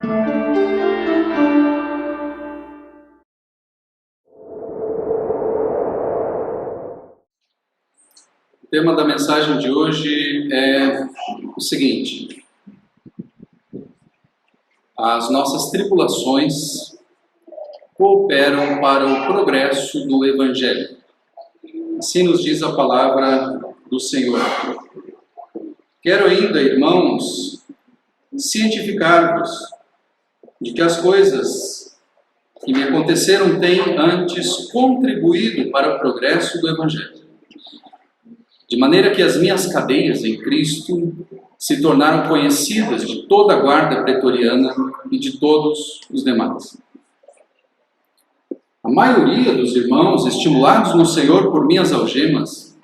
O tema da mensagem de hoje é o seguinte: as nossas tribulações cooperam para o progresso do Evangelho. Assim nos diz a palavra do Senhor. Quero ainda, irmãos, cientificar-vos de que as coisas que me aconteceram têm antes contribuído para o progresso do Evangelho. De maneira que as minhas cadeias em Cristo se tornaram conhecidas de toda a guarda pretoriana e de todos os demais. A maioria dos irmãos, estimulados no Senhor por minhas algemas,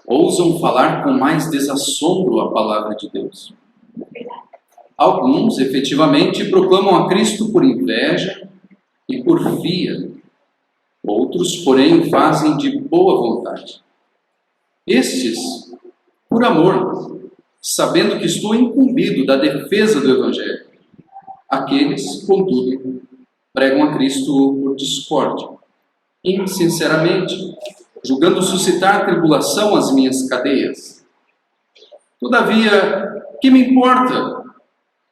ousam falar com mais desassombro a palavra de Deus. Alguns, efetivamente, proclamam a Cristo por inveja e por fia. Outros, porém, o fazem de boa vontade. Estes, por amor, sabendo que estou incumbido da defesa do Evangelho. Aqueles, contudo, pregam a Cristo por discórdia, insinceramente, julgando suscitar tribulação às minhas cadeias. Todavia, que me importa?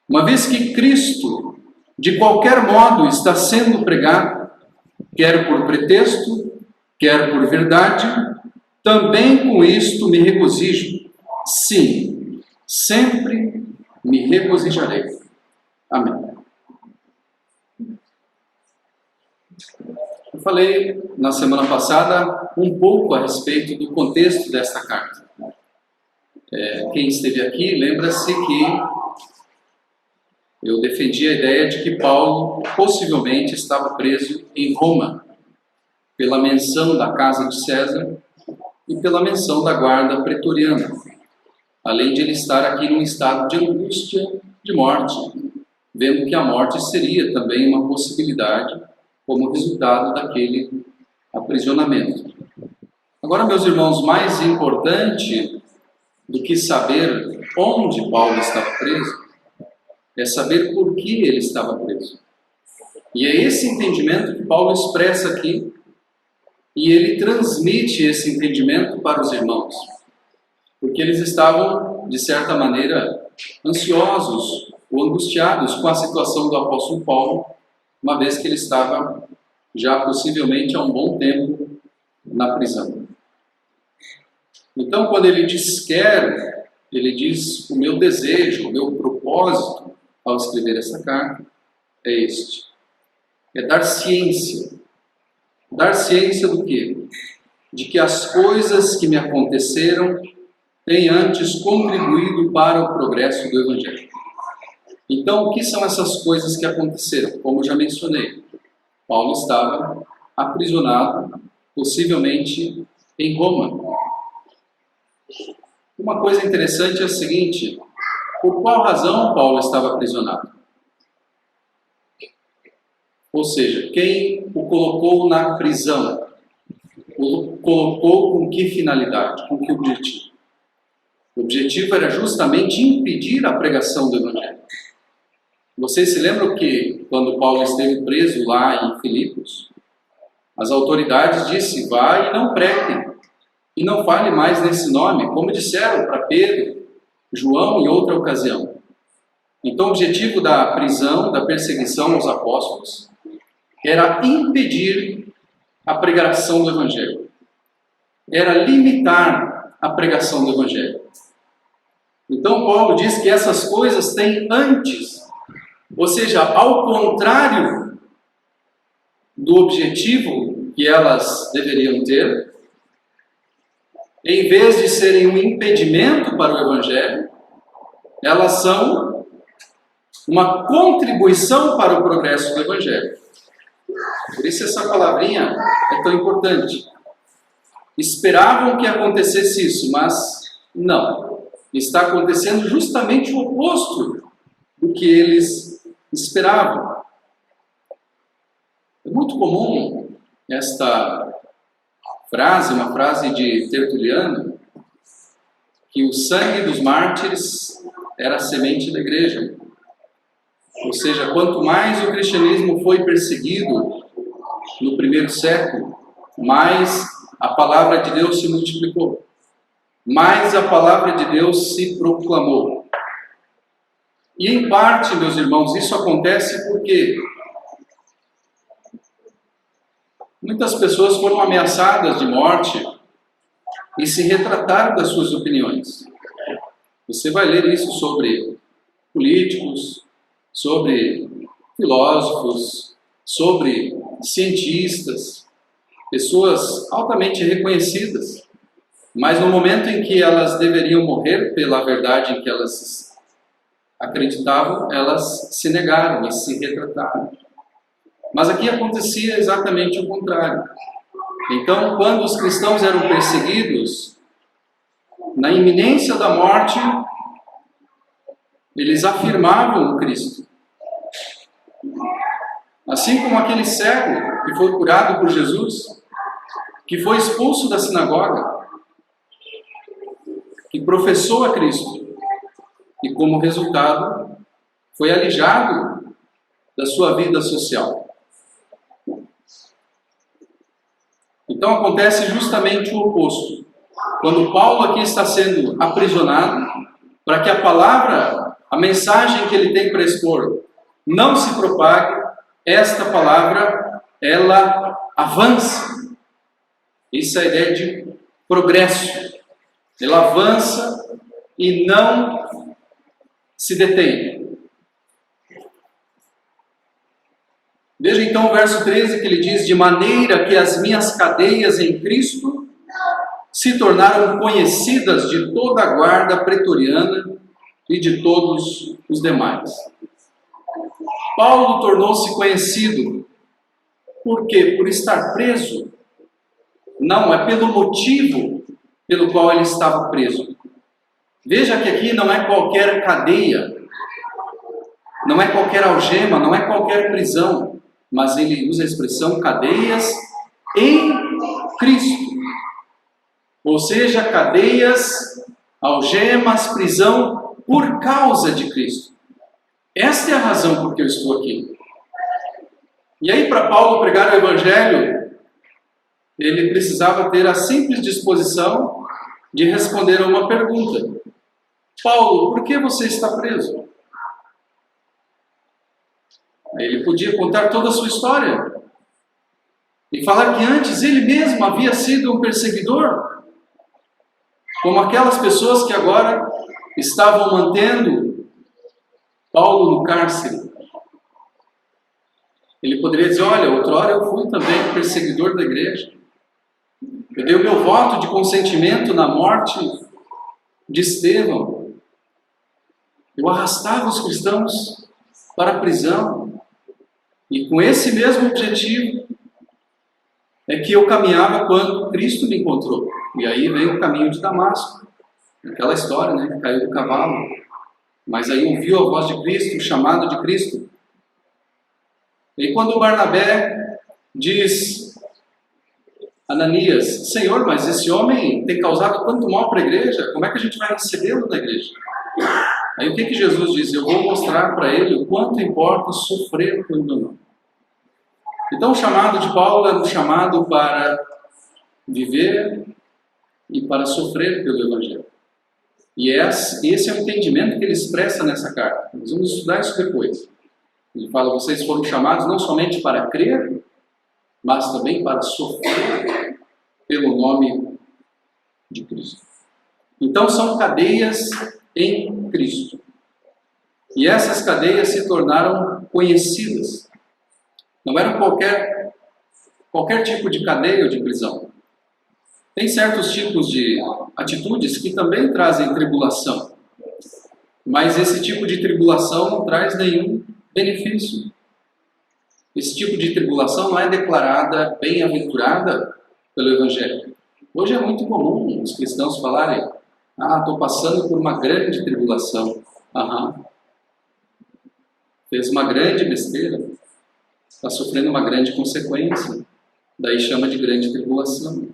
Uma vez que Cristo, de qualquer modo, está sendo pregado, quer por pretexto, quer por verdade, também com isto me regozijo. Sim, sempre me regozijarei. Amém. Eu falei na semana passada um pouco a respeito do contexto desta carta. Quem esteve aqui lembra-se que eu defendi a ideia de que Paulo possivelmente estava preso em Roma, pela menção da casa de César e pela menção da guarda pretoriana, além de ele estar aqui num estado de angústia de morte, vendo que a morte seria também uma possibilidade como resultado daquele aprisionamento. Agora, meus irmãos, mais importante do que saber onde Paulo estava preso, é saber por que ele estava preso. E é esse entendimento que Paulo expressa aqui, e ele transmite esse entendimento para os irmãos, porque eles estavam, de certa maneira, ansiosos ou angustiados com a situação do apóstolo Paulo, uma vez que ele estava já possivelmente há um bom tempo na prisão. Então, quando ele diz quero, ele diz o meu desejo, o meu propósito ao escrever essa carta é este: é dar ciência. Dar ciência do quê? De que as coisas que me aconteceram têm antes contribuído para o progresso do Evangelho. Então, o que são essas coisas que aconteceram? Como eu já mencionei, Paulo estava aprisionado, possivelmente em Roma. Uma coisa interessante é a seguinte: por qual razão Paulo estava aprisionado? Ou seja, quem o colocou na prisão? O colocou com que finalidade? Com que objetivo? O objetivo era justamente impedir a pregação do Evangelho. Vocês se lembram que, quando Paulo esteve preso lá em Filipos, as autoridades disseram: vai e não pregue, e não fale mais nesse nome, como disseram para Pedro, João em outra ocasião. Então, o objetivo da prisão, da perseguição aos apóstolos, era impedir a pregação do Evangelho. Era limitar a pregação do Evangelho. Então, Paulo diz que essas coisas têm antes, ou seja, ao contrário do objetivo que elas deveriam ter, em vez de serem um impedimento para o Evangelho, elas são uma contribuição para o progresso do Evangelho. Por isso essa palavrinha é tão importante. Esperavam que acontecesse isso, mas não. Está acontecendo justamente o oposto do que eles esperavam. É muito comum esta frase, uma frase de Tertuliano, que o sangue dos mártires era a semente da igreja. Ou seja, quanto mais o cristianismo foi perseguido no primeiro século, mais a palavra de Deus se multiplicou, mais a palavra de Deus se proclamou. E em parte, meus irmãos, isso acontece porque muitas pessoas foram ameaçadas de morte e se retrataram das suas opiniões. Você vai ler isso sobre políticos, sobre filósofos, sobre cientistas, pessoas altamente reconhecidas, mas no momento em que elas deveriam morrer pela verdade em que elas acreditavam, elas se negaram e se retrataram. Mas aqui acontecia exatamente o contrário. Então, quando os cristãos eram perseguidos, na iminência da morte, eles afirmavam o Cristo. Assim como aquele cego que foi curado por Jesus, que foi expulso da sinagoga, que professou a Cristo, e como resultado, foi alijado da sua vida social. Então acontece justamente o oposto. Quando Paulo aqui está sendo aprisionado, para que a palavra, a mensagem que ele tem para expor, não se propague, esta palavra, ela avança. Isso é a ideia de progresso. Ela avança e não se detém. Veja então o verso 13 que ele diz: de maneira que as minhas cadeias em Cristo se tornaram conhecidas de toda a guarda pretoriana e de todos os demais. Paulo tornou-se conhecido. Por quê? Por estar preso? Não, é pelo motivo pelo qual ele estava preso. Veja que aqui não é qualquer cadeia, não é qualquer algema, não é qualquer prisão, mas ele usa a expressão cadeias em Cristo. Ou seja, cadeias, algemas, prisão por causa de Cristo. Esta é a razão por que eu estou aqui. E aí, para Paulo pregar o Evangelho, ele precisava ter a simples disposição de responder a uma pergunta: Paulo, por que você está preso? Ele podia contar toda a sua história e falar que antes ele mesmo havia sido um perseguidor, como aquelas pessoas que agora estavam mantendo Paulo no cárcere. Ele poderia dizer: olha, outrora eu fui também perseguidor da igreja. Eu dei o meu voto de consentimento na morte de Estevão. Eu arrastava os cristãos para a prisão. E com esse mesmo objetivo é que eu caminhava quando Cristo me encontrou. E aí veio o caminho de Damasco. Aquela história, né? Que caiu do cavalo. Mas aí ouviu a voz de Cristo, o chamado de Cristo. E quando o Barnabé diz: Ananias, Senhor, mas esse homem tem causado tanto mal para a igreja, como é que a gente vai recebê-lo na igreja? Aí o que Jesus diz? Eu vou mostrar para ele o quanto importa sofrer pelo meu nome. Então o chamado de Paulo era um chamado para viver e para sofrer pelo Evangelho. E esse é o entendimento que ele expressa nessa carta. Nós vamos estudar isso depois. Ele fala: vocês foram chamados não somente para crer, mas também para sofrer pelo nome de Cristo. Então são cadeias em Cristo. E essas cadeias se tornaram conhecidas. Não eram qualquer tipo de cadeia ou de prisão. Tem certos tipos de atitudes que também trazem tribulação. Mas esse tipo de tribulação não traz nenhum benefício. Esse tipo de tribulação não é declarada bem-aventurada pelo Evangelho. Hoje é muito comum os cristãos falarem: estou passando por uma grande tribulação. Fez uma grande besteira, está sofrendo uma grande consequência, daí chama de grande tribulação.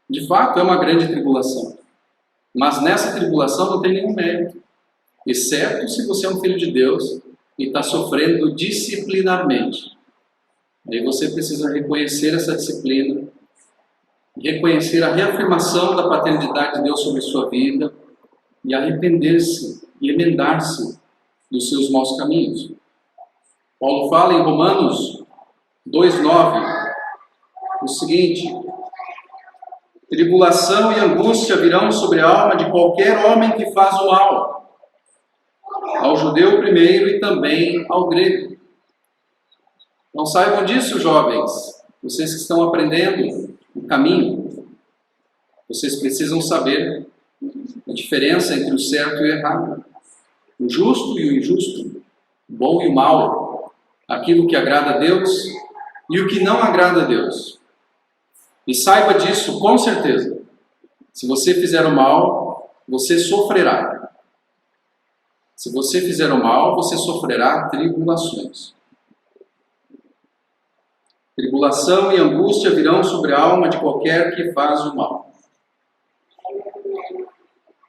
De fato, é uma grande tribulação, mas nessa tribulação não tem nenhum mérito, exceto se você é um filho de Deus e está sofrendo disciplinarmente. Aí você precisa reconhecer essa disciplina, reconhecer a reafirmação da paternidade de Deus sobre sua vida e arrepender-se e emendar-se dos seus maus caminhos. Paulo fala em Romanos 2,9 o seguinte: tribulação e angústia virão sobre a alma de qualquer homem que faz o mal, ao judeu primeiro e também ao grego. Não saibam disso, jovens, vocês que estão aprendendo o caminho. Vocês precisam saber a diferença entre o certo e o errado, o justo e o injusto, o bom e o mal, aquilo que agrada a Deus e o que não agrada a Deus. E saiba disso com certeza. Se você fizer o mal, você sofrerá. Se você fizer o mal, você sofrerá tribulações. Tribulação e angústia virão sobre a alma de qualquer que faz o mal.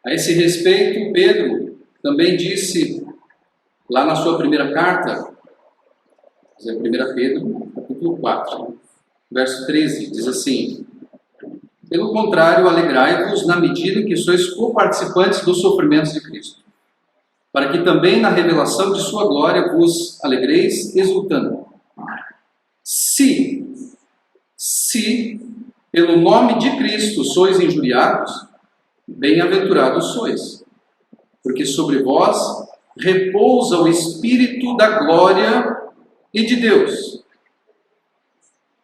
A esse respeito, Pedro também disse, lá na sua primeira carta, 1 Pedro, capítulo 4, verso 13, diz assim: pelo contrário, alegrai-vos na medida em que sois coparticipantes dos sofrimentos de Cristo, para que também na revelação de sua glória vos alegreis exultando. Se pelo nome de Cristo sois injuriados, bem-aventurados sois, porque sobre vós repousa o Espírito da glória e de Deus.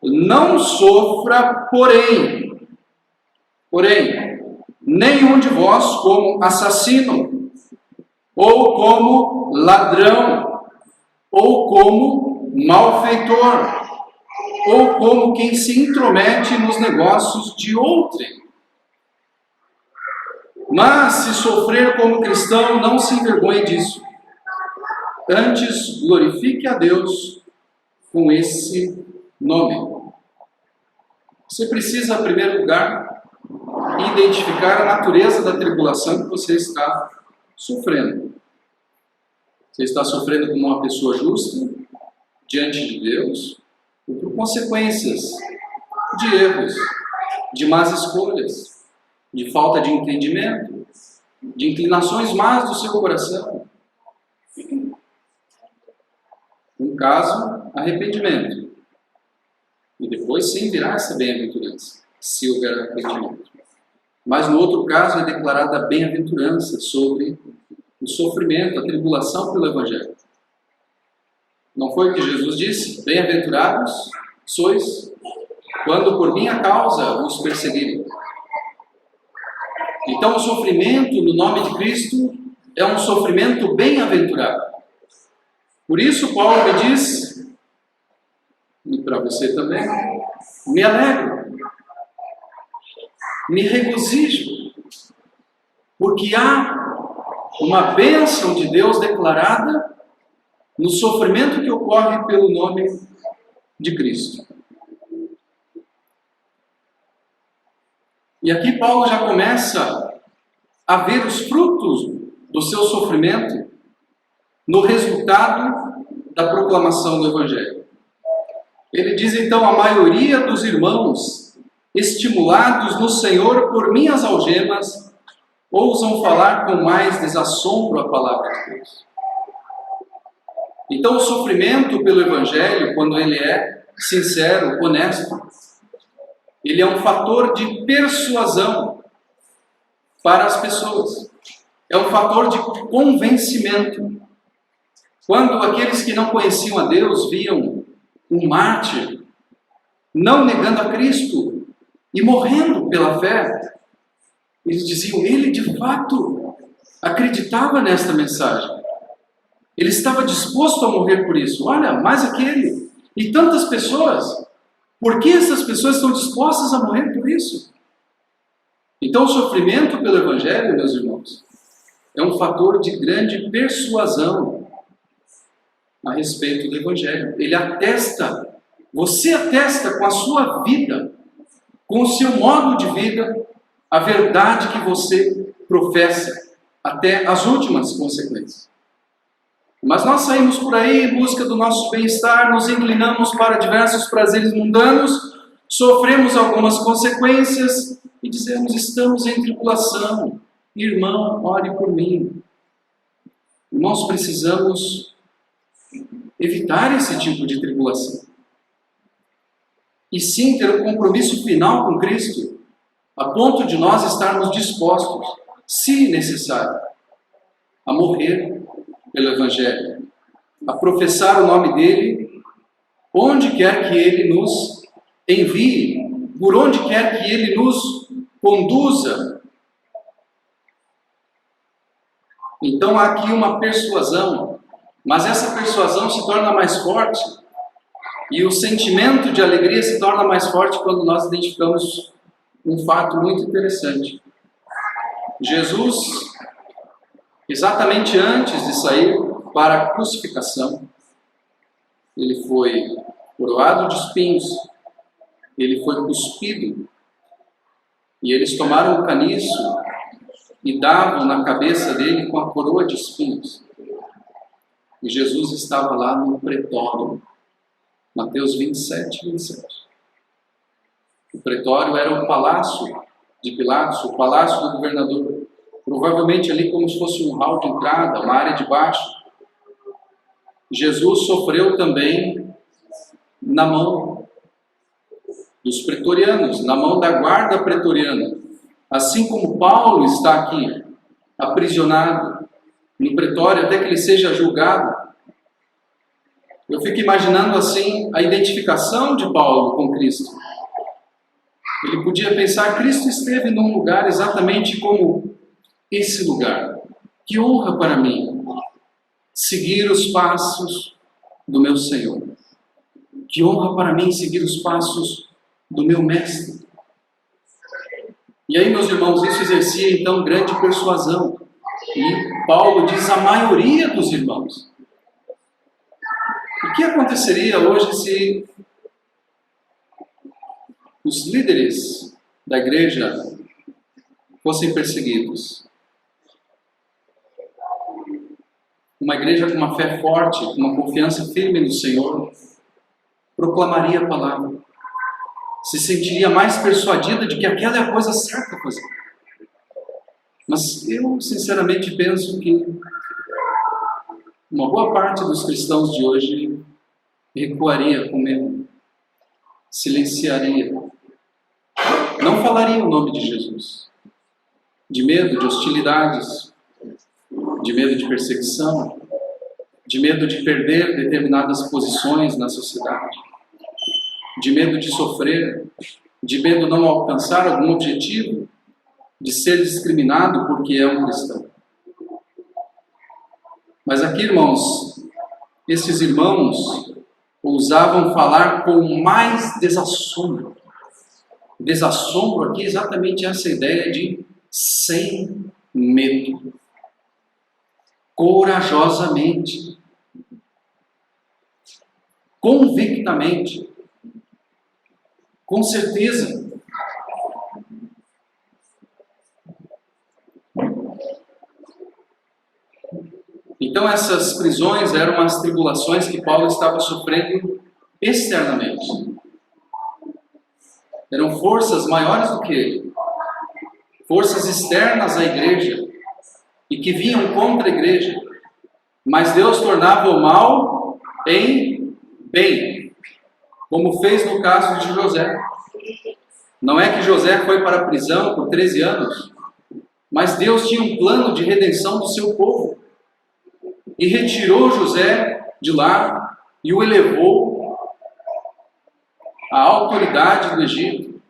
Não sofra, porém, nenhum de vós como assassino, ou como ladrão, ou como malfeitor, ou como quem se intromete nos negócios de outrem. Mas se sofrer como cristão, não se envergonhe disso. Antes, glorifique a Deus com esse nome. Você precisa, em primeiro lugar, identificar a natureza da tribulação que você está sofrendo. Você está sofrendo como uma pessoa justa, diante de Deus, ou por consequências de erros, de más escolhas, de falta de entendimento, de inclinações más do seu coração. Um caso, arrependimento. E depois sim virá essa bem-aventurança, se houver arrependimento. Mas no outro caso é declarada a bem-aventurança sobre o sofrimento, a tribulação pelo Evangelho. Não foi o que Jesus disse? Bem-aventurados sois quando por minha causa os perseguirem. Então o sofrimento no nome de Cristo é um sofrimento bem-aventurado. Por isso Paulo me diz, e para você também, me alegro, me regozijo, porque há uma bênção de Deus declarada no sofrimento que ocorre pelo nome de Cristo. E aqui Paulo já começa a ver os frutos do seu sofrimento no resultado da proclamação do Evangelho. Ele diz então: a maioria dos irmãos, estimulados no Senhor por minhas algemas, ousam falar com mais desassombro a palavra de Deus. Então o sofrimento pelo Evangelho, quando ele é sincero, honesto, ele é um fator de persuasão para as pessoas. É um fator de convencimento. Quando aqueles que não conheciam a Deus viam um mártir não negando a Cristo e morrendo pela fé, eles diziam: ele de fato acreditava nesta mensagem. Ele estava disposto a morrer por isso. Olha, mais aquele. E tantas pessoas. Por que essas pessoas estão dispostas a morrer por isso? Então o sofrimento pelo Evangelho, meus irmãos, é um fator de grande persuasão a respeito do Evangelho. Ele atesta, você atesta com a sua vida, com o seu modo de vida, a verdade que você professa, até as últimas consequências. Mas nós saímos por aí em busca do nosso bem-estar, nos inclinamos para diversos prazeres mundanos, sofremos algumas consequências e dizemos: estamos em tribulação. Irmão, ore por mim. Nós precisamos evitar esse tipo de tribulação. E sim ter um compromisso final com Cristo, a ponto de nós estarmos dispostos, se necessário, a morrer pelo Evangelho, a professar o nome dele, onde quer que ele nos envie, por onde quer que ele nos conduza. Então há aqui uma persuasão, mas essa persuasão se torna mais forte, e o sentimento de alegria se torna mais forte quando nós identificamos um fato muito interessante. Jesus, exatamente antes de sair para a crucificação, ele foi coroado de espinhos, ele foi cuspido, e eles tomaram o caniço e davam na cabeça dele com a coroa de espinhos. E Jesus estava lá no pretório, Mateus 27, 27. O pretório era o palácio de Pilatos, o palácio do governador. Provavelmente ali como se fosse um hall de entrada, uma área de baixo. Jesus sofreu também na mão dos pretorianos, na mão da guarda pretoriana. Assim como Paulo está aqui, aprisionado no pretório até que ele seja julgado. Eu fico imaginando assim a identificação de Paulo com Cristo. Ele podia pensar: Cristo esteve num lugar exatamente como esse lugar. Que honra para mim seguir os passos do meu Senhor. Que honra para mim seguir os passos do meu Mestre. E aí, meus irmãos, isso exercia então grande persuasão. E Paulo diz: a maioria dos irmãos. O que aconteceria hoje se os líderes da igreja fossem perseguidos? Uma igreja com uma fé forte, com uma confiança firme no Senhor, proclamaria a palavra, se sentiria mais persuadida de que aquela é a coisa certa a fazer. Mas eu sinceramente penso que uma boa parte dos cristãos de hoje recuaria com medo, silenciaria, não falaria o nome de Jesus, de medo de hostilidades, de medo de perseguição, de medo de perder determinadas posições na sociedade, de medo de sofrer, de medo de não alcançar algum objetivo, de ser discriminado porque é um cristão. Mas aqui, irmãos, esses irmãos ousavam falar com mais desassombro. Desassombro aqui é exatamente essa ideia de sem medo. Corajosamente. Convictamente. Com certeza. Então essas prisões eram as tribulações que Paulo estava sofrendo externamente. Eram forças maiores do que ele. Forças externas à igreja e que vinham contra a igreja. Mas Deus tornava o mal em bem, como fez no caso de José. Não é que José foi para a prisão por 13 anos, mas Deus tinha um plano de redenção do seu povo. E retirou José de lá e o elevou à autoridade do Egito,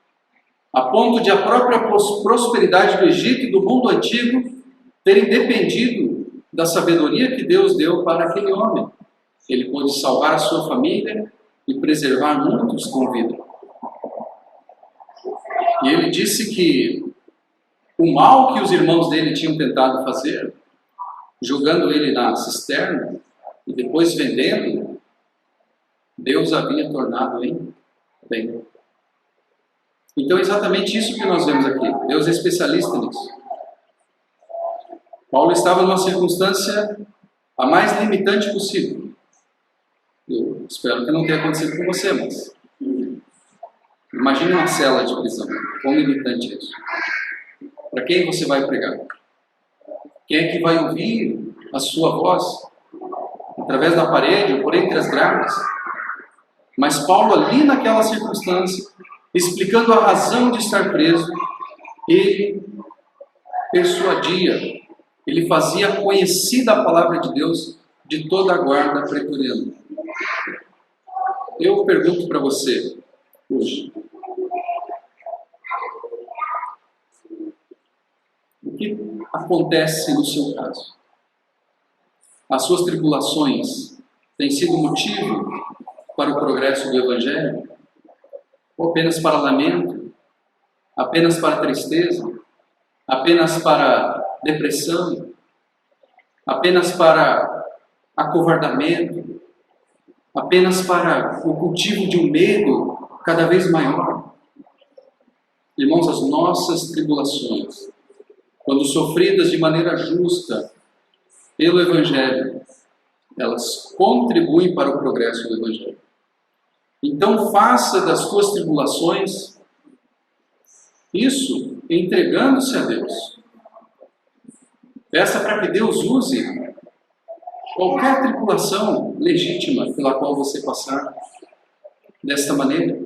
a ponto de a própria prosperidade do Egito e do mundo antigo terem dependido da sabedoria que Deus deu para aquele homem. Ele pôde salvar a sua família e preservar muitos com vida. E ele disse que o mal que os irmãos dele tinham tentado fazer, jogando ele na cisterna e depois vendendo, Deus havia tornado em bem. Então é exatamente isso que nós vemos aqui. Deus é especialista nisso. Paulo estava numa circunstância a mais limitante possível. Eu espero que não tenha acontecido com você, mas imagine uma cela de prisão. Quão limitante é isso? Para quem você vai pregar? Quem é que vai ouvir a sua voz? Através da parede ou por entre as grades? Mas Paulo, ali naquela circunstância, explicando a razão de estar preso, ele persuadia, ele fazia conhecida a palavra de Deus de toda a guarda pretoriana. Eu pergunto para você hoje, o que acontece no seu caso? As suas tribulações têm sido motivo para o progresso do Evangelho? Ou apenas para lamento? Apenas para tristeza? Apenas para depressão? Apenas para acovardamento? Apenas para o cultivo de um medo cada vez maior? Irmãos, as nossas tribulações, quando sofridas de maneira justa pelo Evangelho, elas contribuem para o progresso do Evangelho. Então faça das suas tribulações isso entregando-se a Deus. Peça para que Deus use qualquer tribulação legítima pela qual você passar desta maneira.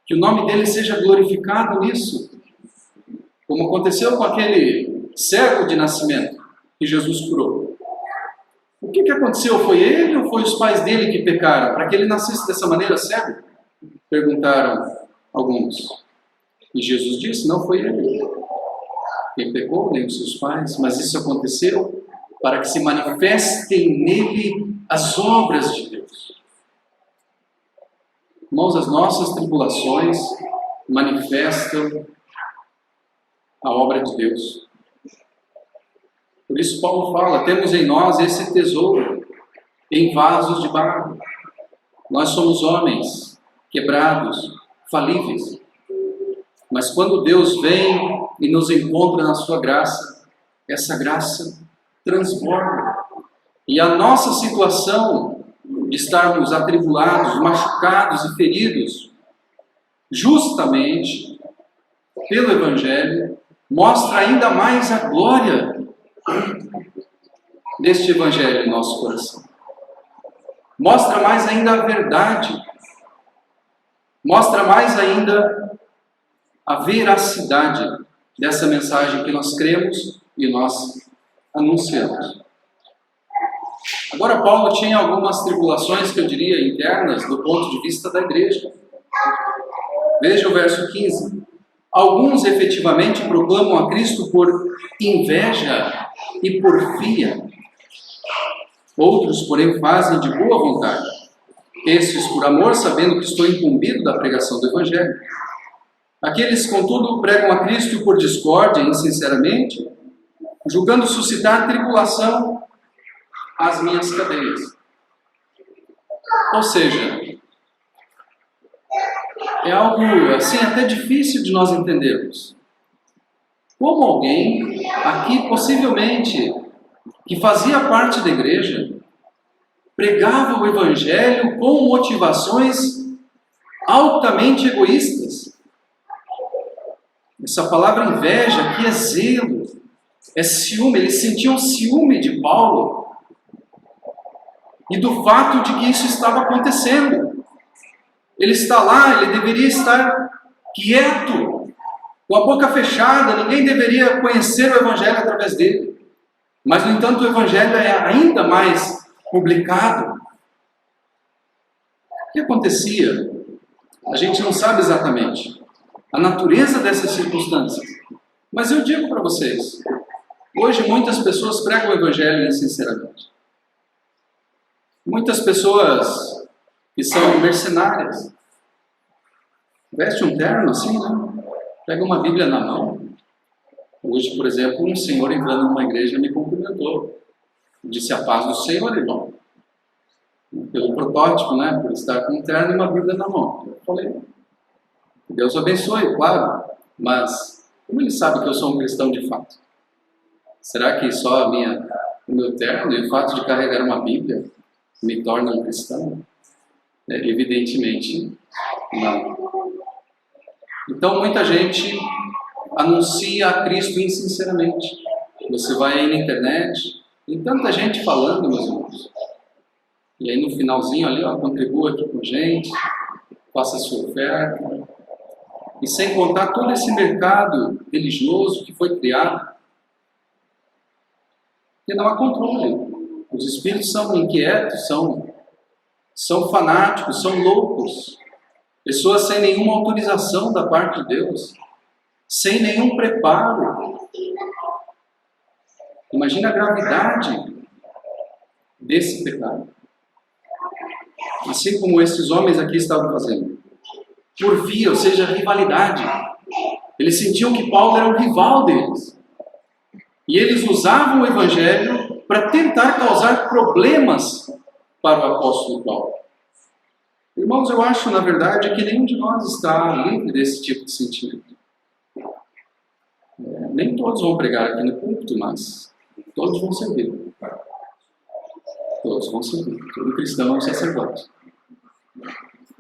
Que o nome dele seja glorificado nisso. Como aconteceu com aquele cego de nascimento que Jesus curou. O que aconteceu? Foi ele ou foi os pais dele que pecaram? Para que ele nascesse dessa maneira cego? Perguntaram alguns. E Jesus disse, não foi ele quem pecou, nem os seus pais, mas isso aconteceu para que se manifestem nele as obras de Deus. Irmãos, as nossas tribulações manifestam a obra de Deus. Por isso Paulo fala, temos em nós esse tesouro em vasos de barro. Nós somos homens quebrados, falíveis. Mas quando Deus vem e nos encontra na sua graça, essa graça transborda. E a nossa situação de estarmos atribulados, machucados e feridos, justamente pelo Evangelho, mostra ainda mais a glória deste Evangelho em nosso coração. Mostra mais ainda a verdade. Mostra mais ainda a veracidade dessa mensagem que nós cremos e nós anunciamos. Agora, Paulo tinha algumas tribulações, que eu diria, internas, do ponto de vista da igreja. Veja o verso 15. Alguns efetivamente proclamam a Cristo por inveja e porfia. Outros, porém, fazem de boa vontade. Estes por amor, sabendo que estou incumbido da pregação do Evangelho. Aqueles, contudo, pregam a Cristo por discórdia, insinceramente, julgando suscitar tribulação às minhas cadeias. Ou seja, é algo assim até difícil de nós entendermos. Como alguém aqui, possivelmente, que fazia parte da igreja, pregava o Evangelho com motivações altamente egoístas. Essa palavra inveja aqui é zelo, é ciúme. Eles sentiam ciúme de Paulo e do fato de que isso estava acontecendo. Ele está lá, ele deveria estar quieto, com a boca fechada, ninguém deveria conhecer o Evangelho através dele. Mas, no entanto, o Evangelho é ainda mais publicado. O que acontecia? A gente não sabe exatamente a natureza dessas circunstâncias. Mas eu digo para vocês, hoje muitas pessoas pregam o Evangelho insinceramente. Muitas pessoas que são mercenárias, veste um terno assim, né? Pega uma Bíblia na mão. Hoje, por exemplo, um senhor entrando numa igreja me cumprimentou. Disse a paz do Senhor, irmão. Pelo protótipo, né? Por estar com um terno e uma Bíblia na mão. Eu falei, Deus abençoe, claro, mas como ele sabe que eu sou um cristão de fato? Será que só a minha o meu terno e o fato de carregar uma Bíblia me torna um cristão? Evidentemente, não. Então, muita gente anuncia a Cristo insinceramente. Você vai aí na internet, tem tanta gente falando, meus irmãos. E aí no finalzinho ali, ó, contribua aqui com a gente, faça a sua oferta. E sem contar todo esse mercado religioso que foi criado, que não há controle. Os espíritos são inquietos, são fanáticos, são loucos. Pessoas sem nenhuma autorização da parte de Deus, sem nenhum preparo. Imagina a gravidade desse pecado. Assim como esses homens aqui estavam fazendo. Por via, ou seja, rivalidade. Eles sentiam que Paulo era o rival deles. E eles usavam o Evangelho para tentar causar problemas para o apóstolo Paulo. Irmãos, eu acho, na verdade, que nenhum de nós está livre desse tipo de sentimento. Nem todos vão pregar aqui no púlpito, mas todos vão servir. Todos vão servir. Todo cristão é um sacerdote.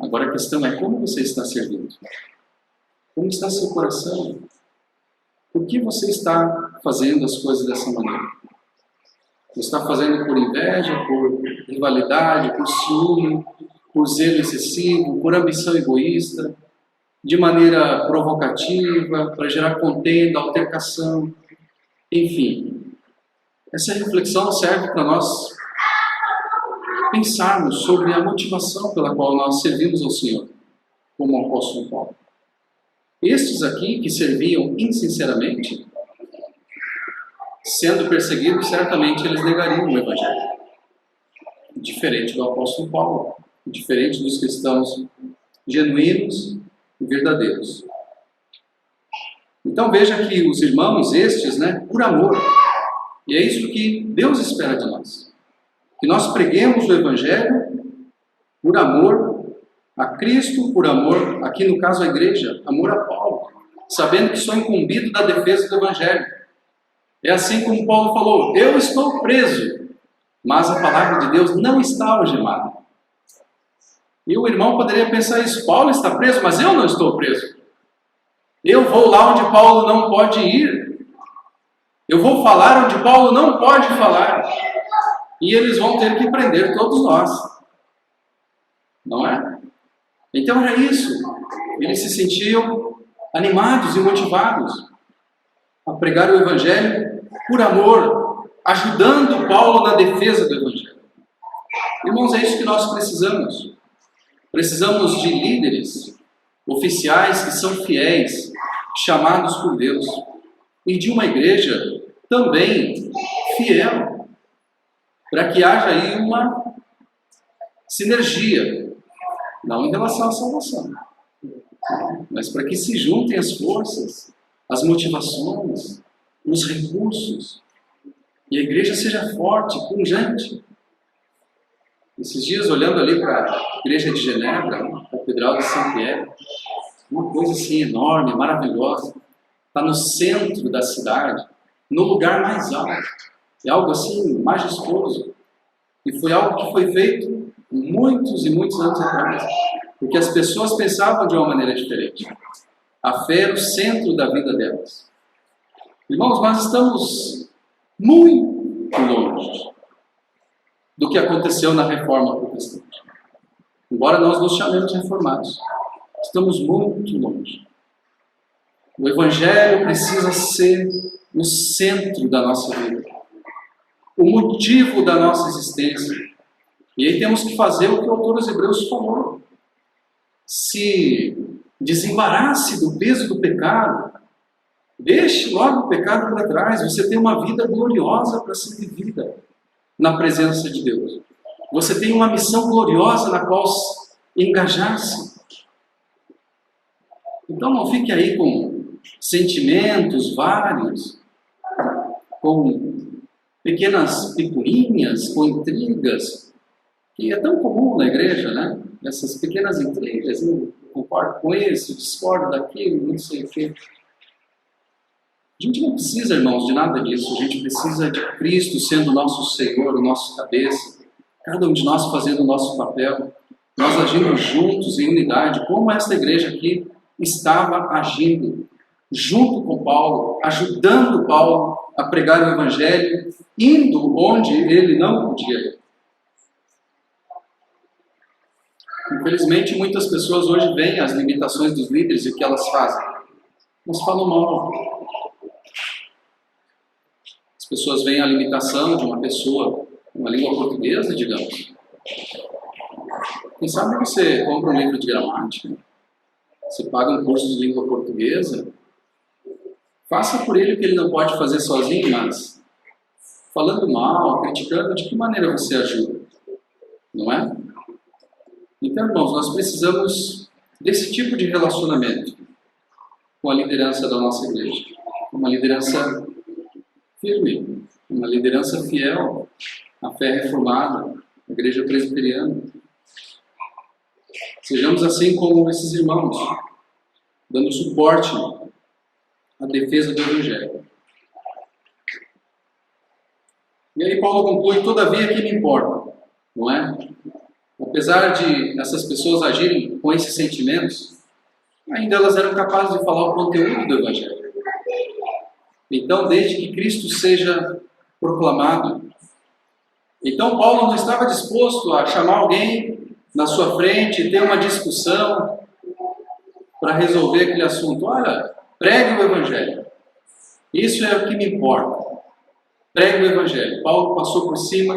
Agora a questão é como você está servindo. Como está seu coração? Por que você está fazendo as coisas dessa maneira? Você está fazendo por inveja, por rivalidade, por ciúme, por zelo excessivo, por ambição egoísta, de maneira provocativa, para gerar contenda, altercação, enfim. Essa reflexão serve para nós pensarmos sobre a motivação pela qual nós servimos ao Senhor, como o apóstolo Paulo. Estes aqui, que serviam insinceramente, sendo perseguidos, certamente eles negariam o Evangelho. Diferente do apóstolo Paulo, diferente dos cristãos genuínos e verdadeiros. Então veja que os irmãos estes, por amor, e é isso que Deus espera de nós, que nós preguemos o Evangelho por amor a Cristo, por amor, aqui no caso a igreja, amor a Paulo, sabendo que sou incumbido da defesa do Evangelho. É assim como Paulo falou, eu estou preso, mas a palavra de Deus não está algemada. E o irmão poderia pensar isso, Paulo está preso, mas eu não estou preso. Eu vou lá onde Paulo não pode ir. Eu vou falar onde Paulo não pode falar. E eles vão ter que prender todos nós. Não é? Então era isso. Eles se sentiam animados e motivados a pregar o Evangelho por amor, ajudando Paulo na defesa do Evangelho. Irmãos, é isso que nós precisamos. Precisamos de líderes, oficiais que são fiéis, chamados por Deus, e de uma igreja também fiel, para que haja aí uma sinergia, não em relação à salvação, mas para que se juntem as forças, as motivações, os recursos, e a igreja seja forte, pungente. Esses dias, olhando ali para a igreja de Genebra, a Catedral de Saint-Pierre, uma coisa assim enorme, maravilhosa, está no centro da cidade, no lugar mais alto, é algo assim majestoso, e foi algo que foi feito muitos e muitos anos atrás, porque as pessoas pensavam de uma maneira diferente. A fé era o centro da vida delas. Irmãos, nós estamos muito longe do que aconteceu na Reforma Protestante. Embora nós nos chamemos reformados, estamos muito longe. O Evangelho precisa ser o centro da nossa vida, o motivo da nossa existência. E aí temos que fazer o que o autor dos Hebreus falou. Se desembarace do peso do pecado, deixe logo o pecado para trás. Você tem uma vida gloriosa para ser vivida na presença de Deus. Você tem uma missão gloriosa na qual engajar-se. Então não fique aí com sentimentos vários, com pequenas picuinhas, com intrigas, que é tão comum na igreja, Essas pequenas intrigas, eu concordo com esse, eu discordo daquilo, não sei o quê. A gente não precisa, irmãos, de nada disso. A gente precisa de Cristo sendo o nosso Senhor, o nosso cabeça. Cada um de nós fazendo o nosso papel. Nós agindo juntos, em unidade, como esta igreja aqui estava agindo. Junto com Paulo, ajudando Paulo a pregar o Evangelho, indo onde ele não podia ir. Infelizmente, muitas pessoas hoje veem as limitações dos líderes e o que elas fazem. Mas falam mal. As pessoas veem a limitação de uma pessoa com uma língua portuguesa, digamos. Quem sabe você compra um livro de gramática, você paga um curso de língua portuguesa, faça por ele o que ele não pode fazer sozinho, mas falando mal, criticando, de que maneira você ajuda? Não é? Então, irmãos, nós precisamos desse tipo de relacionamento com a liderança da nossa igreja. Uma liderança firme, uma liderança fiel à fé reformada, à igreja presbiteriana. Sejamos assim como esses irmãos, dando suporte à defesa do Evangelho. E aí Paulo conclui: todavia que me importa, não é? Apesar de essas pessoas agirem com esses sentimentos, ainda elas eram capazes de falar o conteúdo do Evangelho. Então, desde que Cristo seja proclamado. Então, Paulo não estava disposto a chamar alguém na sua frente e ter uma discussão para resolver aquele assunto. Olha, pregue o Evangelho. Isso é o que me importa. Pregue o Evangelho. Paulo passou por cima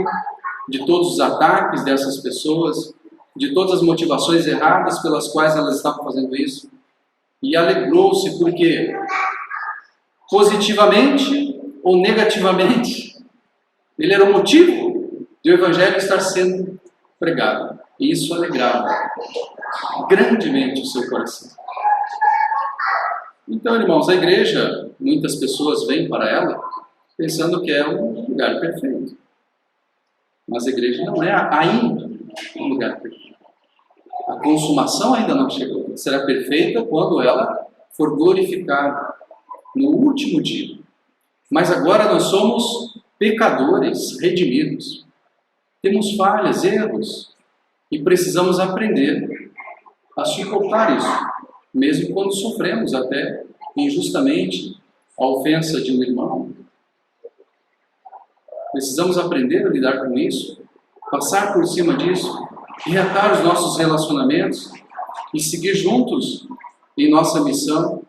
de todos os ataques dessas pessoas, de todas as motivações erradas pelas quais elas estavam fazendo isso, e alegrou-se porque, positivamente ou negativamente, ele era o motivo de o Evangelho estar sendo pregado. E isso alegrava grandemente o seu coração. Então, irmãos, a igreja, muitas pessoas vêm para ela pensando que é um lugar perfeito. Mas a igreja não é ainda um lugar perfeito. A consumação ainda não chegou. Será perfeita quando ela for glorificada no último dia. Mas agora nós somos pecadores redimidos. Temos falhas, erros, e precisamos aprender a suportar isso, mesmo quando sofremos até injustamente a ofensa de um irmão. Precisamos aprender a lidar com isso, passar por cima disso, reatar os nossos relacionamentos e seguir juntos em nossa missão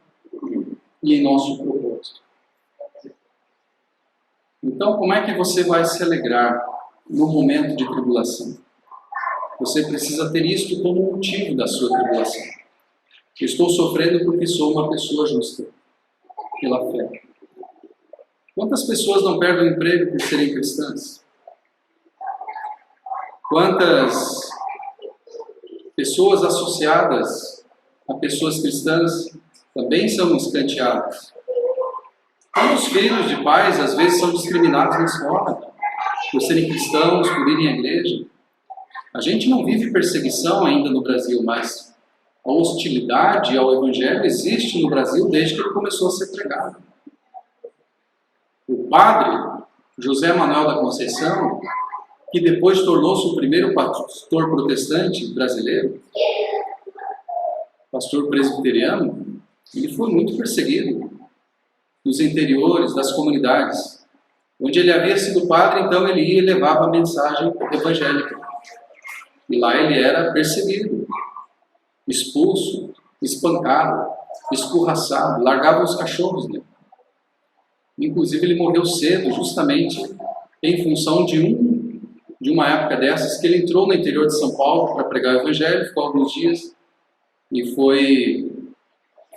e em nosso propósito. Então, como é que você vai se alegrar no momento de tribulação? Você precisa ter isto como motivo da sua tribulação. Eu estou sofrendo porque sou uma pessoa justa, pela fé. Quantas pessoas não perdem o emprego por serem cristãs? Quantas pessoas associadas a pessoas cristãs também são escanteadas? Quantos filhos de pais às vezes são discriminados na escola por serem cristãos, por irem à igreja? A gente não vive perseguição ainda no Brasil, mas a hostilidade ao Evangelho existe no Brasil desde que ele começou a ser pregado. O padre José Manuel da Conceição, que depois tornou-se o primeiro pastor protestante brasileiro, pastor presbiteriano, ele foi muito perseguido nos interiores das comunidades. Onde ele havia sido padre, então ele ia e levava a mensagem evangélica. E lá ele era perseguido, expulso, espancado, escorraçado, largavam os cachorros dele. Inclusive ele morreu cedo, justamente em função de uma época dessas, que ele entrou no interior de São Paulo para pregar o Evangelho, ficou alguns dias e foi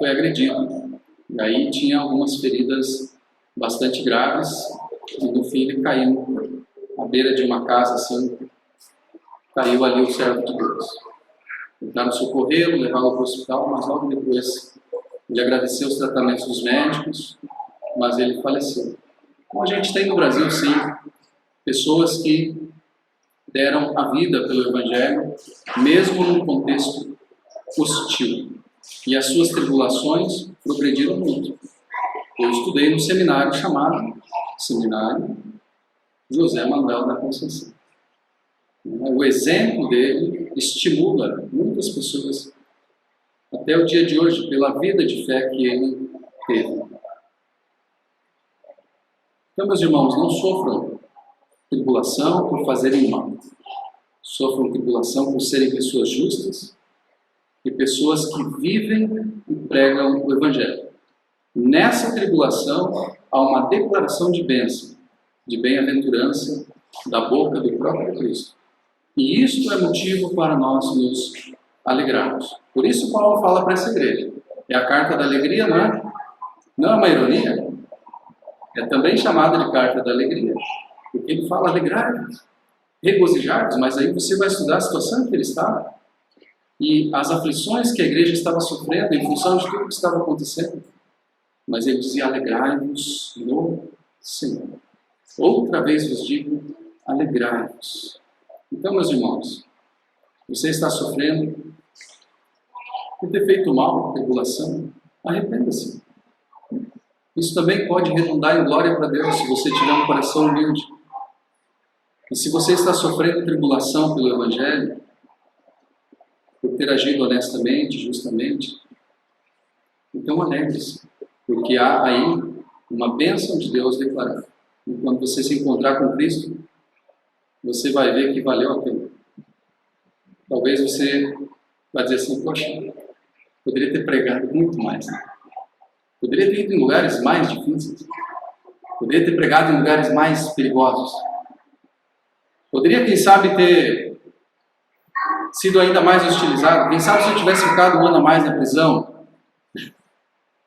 agredido. E aí tinha algumas feridas bastante graves e no fim ele caiu à beira de uma casa assim, caiu ali o servo de Deus. Tentaram socorrê-lo, levá-lo para o hospital, mas logo depois ele agradeceu os tratamentos dos médicos, mas ele faleceu. Então a gente tem no Brasil, sim, pessoas que deram a vida pelo Evangelho, mesmo num contexto hostil. E as suas tribulações progrediram muito. Eu estudei no seminário chamado Seminário José Manuel da Conceição. O exemplo dele estimula muitas pessoas até o dia de hoje, pela vida de fé que ele teve. Então, meus irmãos, não sofram tribulação por fazerem mal. Sofram tribulação por serem pessoas justas e pessoas que vivem e pregam o Evangelho. Nessa tribulação há uma declaração de bênção, de bem-aventurança da boca do próprio Cristo. E isto é motivo para nós nos alegrarmos. Por isso Paulo fala para essa igreja. É a carta da alegria, não é? Não é uma ironia? É também chamada de carta da alegria. Porque ele fala alegrar-vos, regozijar-vos, mas aí você vai estudar a situação que ele estava e as aflições que a igreja estava sofrendo em função de tudo que estava acontecendo. Mas ele dizia, alegrai-vos no Senhor. Outra vez vos digo, alegrai-vos. Então, meus irmãos, você está sofrendo por ter feito mal, tribulação, arrependa-se. Isso também pode redundar em glória para Deus, se você tiver um coração humilde. E se você está sofrendo tribulação pelo Evangelho, por ter agido honestamente, justamente, então alegre-se, porque há aí uma bênção de Deus declarada. E quando você se encontrar com Cristo, você vai ver que valeu a pena. Talvez você vai dizer assim, poxa, poderia ter pregado muito mais, né? Poderia ter ido em lugares mais difíceis. Poderia ter pregado em lugares mais perigosos. Poderia, quem sabe, ter sido ainda mais hostilizado. Quem sabe se eu tivesse ficado um ano a mais na prisão,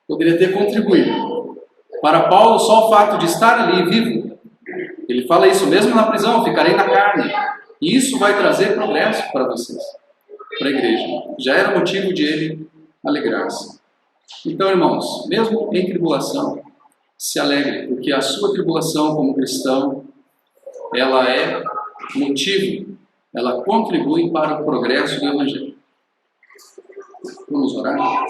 poderia ter contribuído. Para Paulo, só o fato de estar ali vivo, ele fala isso, mesmo na prisão, ficarei na carne. E isso vai trazer progresso para vocês, para a igreja. Já era motivo de ele alegrar-se. Então, irmãos, mesmo em tribulação, se alegre, porque a sua tribulação como cristão, ela é motivo, ela contribui para o progresso do Evangelho. Vamos orar?